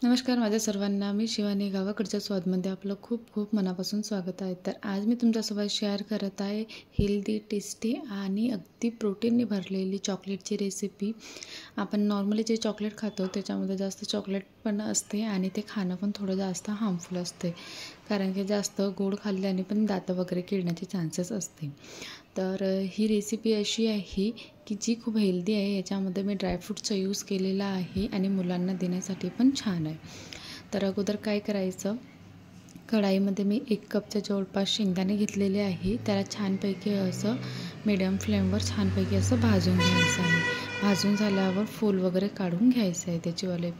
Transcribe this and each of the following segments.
नमस्कार माझ्या सर्वांना, मी शिवानी. गावाकडच्या स्वादमध्ये आपलं खूप खूप मनापासून स्वागत आहे. तर आज मी तुमच्यासोबत शेअर करत आहे हेल्दी, टेस्टी आणि अगदी प्रोटीनने भरलेली चॉकलेटची रेसिपी. आपण नॉर्मली जे चॉकलेट खातो त्याच्यामध्ये जास्त चॉकलेट पण असते आणि ते खाणं पण थोडं जास्त हार्मफुल असते, कारण की जास्त गोड खाल्ल्याने पण दात वगैरे किडण्याचे चान्सेस असते. तर ही रेसिपी अशी आहे की जी खूप हेल्दी आहे. याच्यामध्ये मी ड्रायफ्रूटचा यूज केलेला आहे आणि मुलांना देण्यासाठी पण छान आहे. तर अगोदर काय करायचं, कढाईमध्ये मी 1 कपच्या जवळपास शेंगदाणे घेतलेले आहे. त्याला छानपैकी असं मीडियम फ्लेमवर छानपैकी असं भाजून घ्यायचं आहे. भाजून झाल्यावर फूल वगैरे काढून घ्यायचं आहे त्याचेवाले.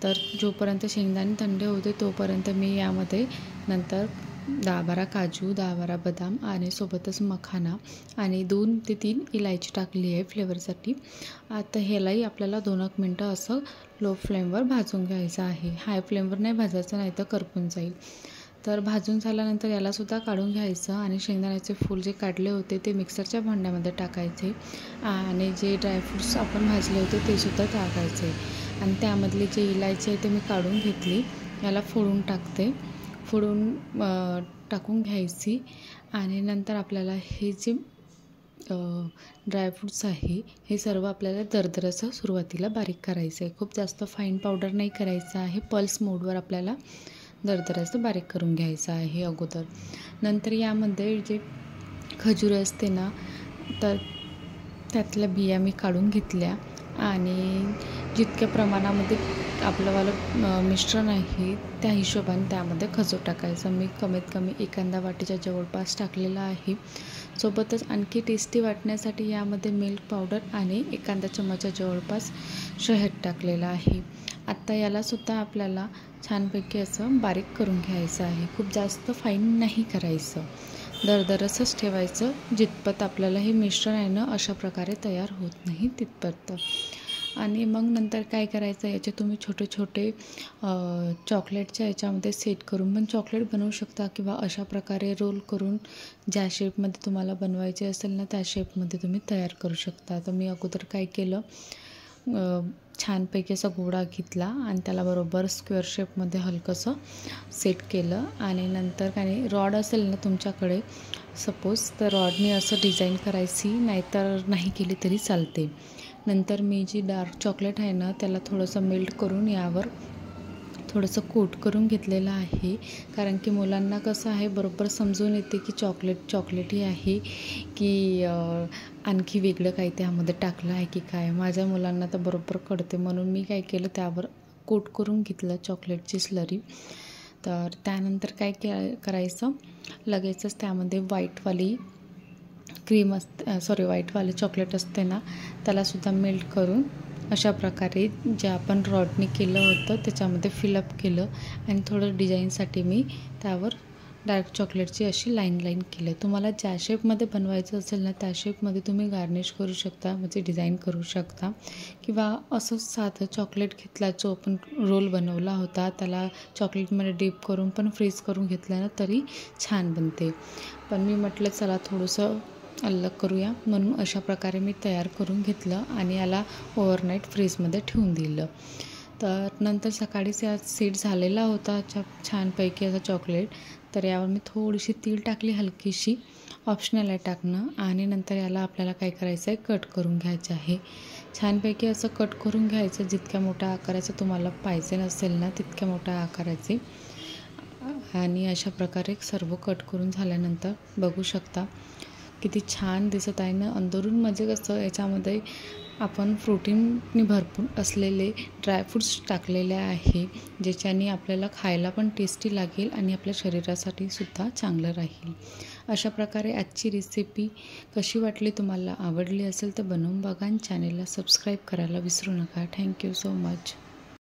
तर जोपर्यंत शेंगदाणे थंड होते तोपर्यंत मी यामध्ये नंतर 10-12 काजू, 10-12 बदाम आणि सोबतच मखाना आणि 2 ते 3 इलायची टाकली आहे फ्लेवरसाठी. आता ह्यालाही आपल्याला 2-1 मिनटं असं लो फ्लेमवर भाजून घ्यायचं आहे. हाय फ्लेमवर नाही भाजायचं, नाही तर करपून जाईल. तर भाजून झाल्यानंतर यालासुद्धा काढून घ्यायचं आणि शेंगदाण्याचे फूल जे काढले होते ते मिक्सरच्या भांड्यामध्ये टाकायचे आणि जे ड्रायफ्रूट्स आपण भाजले होते ते सुद्धा टाकायचे आणि त्यामधली जे इलायची आहे ते मी काढून घेतली. याला फोडून टाकते. टाकून घ्यायची आणि नंतर आपल्याला हे जे ड्रायफ्रूट्स आहे हे सर्व आपल्याला दरदरसं सुरुवातीला बारीक करायचं आहे. खूप जास्त फाईन पावडर नाही करायचं आहे. पल्स मोडवर आपल्याला दरदरसं बारीक करून घ्यायचं आहे अगोदर. नंतर यामध्ये जे खजूर असते ना, तर त्यातल्या बिया मी काढून घेतल्या आणि जितक्या प्रमाणामध्ये आपलंवालं मिश्रण आहे त्या हिशोबाने त्यामध्ये खजूर टाकायचं. मी कमीत कमी 1 वाटीच्या जवळपास टाकलेला आहे. सोबतच आणखी टेस्टी वाटण्यासाठी यामध्ये मिल्क पावडर आणि 1 चमचा जवळपास शहद टाकलेला आहे. आत्ता यालासुद्धा आपल्याला छानपैकी असं बारीक करून घ्यायचं आहे. खूप जास्त फाईन नाही करायचं, दरदरसंच ठेवायचं. जितपत आपल्याला हे मिश्रण आहे ना अशा प्रकारे तयार होत नाही तितपत. आणि मग नंतर काय करायचं, याचे तुम्ही छोटे छोटे चॉकलेटच्या याच्यामध्ये सेट करून पण चॉकलेट बनवू शकता किंवा अशा प्रकारे रोल करून ज्या शेपमध्ये तुम्हाला बनवायचे असेल ना त्या शेपमध्ये तुम्ही तयार करू शकता. तर मी अगोदर काय केलं, छानपैकी असा गोळा घेतला आणि त्याला बरोबर स्क्वेअर शेपमध्ये हलकंसं सेट केलं आणि नंतर काय नाही, रॉड असेल ना तुमच्याकडे सपोज, तर रॉडने असं डिझाईन करायची, नाहीतर नाही केली तरी चालते. नंतर मी जी डार्क चॉकलेट आहे ना त्याला थोडंसं मेल्ट करून यावर थोडंसं कोट करून घेतलेलं आहे, कारण की मुलांना कसं आहे बरोबर समजून येते की चॉकलेटी आहे की आणखी वेगळं काही त्यामध्ये टाकलं आहे की काय. माझ्या मुलांना तर बरोबर कळते, म्हणून मी काय केलं, त्यावर कोट करून घेतलं चॉकलेटची स्लरी. तर त्यानंतर काय करायचं, लगेचच त्यामध्ये व्हाईटवाली व्हाईटवाले चॉकलेट असते ना त्यालासुद्धा मेल्ट करून अशा प्रकारे जे आपण रॉडने केलं होतं त्याच्यामध्ये फिलअप केलं आणि थोडं डिझाईनसाठी मी त्यावर डार्क चॉकलेटची अशी लाईन केलं. तुम्हाला ज्या शेपमध्ये बनवायचं असेल ना त्या शेपमध्ये तुम्ही गार्निश करू शकता, म्हणजे डिझाईन करू शकता. किंवा असंच साधं चॉकलेट घेतला जो आपण रोल बनवला होता त्याला चॉकलेटमध्ये डीप करून पण फ्रीज करून घेतलं ना तरी छान बनते. पण मी म्हटलं चला थोडंसं अलग करूया, म्हणून अशा प्रकारे मी तयार करून घेतलं आणि याला ओव्हरनाईट फ्रीजमध्ये ठेवून दिलं. तर नंतर सकाळीच या सेट झालेला होता छानपैकी असा चॉकलेट. तर यावर मी थोडीशी तीळ टाकली, हलकीशी, ऑप्शनल आहे टाकणं. आणि नंतर याला आपल्याला काय करायचं आहे, कट करून घ्यायचं आहे. छानपैकी असं कट करून घ्यायचं, जितक्या मोठ्या आकाराचं तुम्हाला पाहिजे असेल ना तितक्या मोठ्या आकाराचे. आणि अशा प्रकारे सर्व कट करून झाल्यानंतर बघू शकता किती छान दिसत आहे ना अंदरून. म्हणजे कसं, याच्यामध्ये आपण प्रोटीनने भरपूर असलेले ड्रायफ्रूट्स टाकलेले आहे, ज्याच्याने आपल्याला खायला पण टेस्टी लागेल आणि आपल्या शरीरासाठी सुद्धा चांगलं राहील. अशा प्रकारे आजची रेसिपी कशी वाटली, तुम्हाला आवडली असेल तर बनवून बघा आणि चॅनेलला सबस्क्राईब करायला विसरू नका. Thank you so much.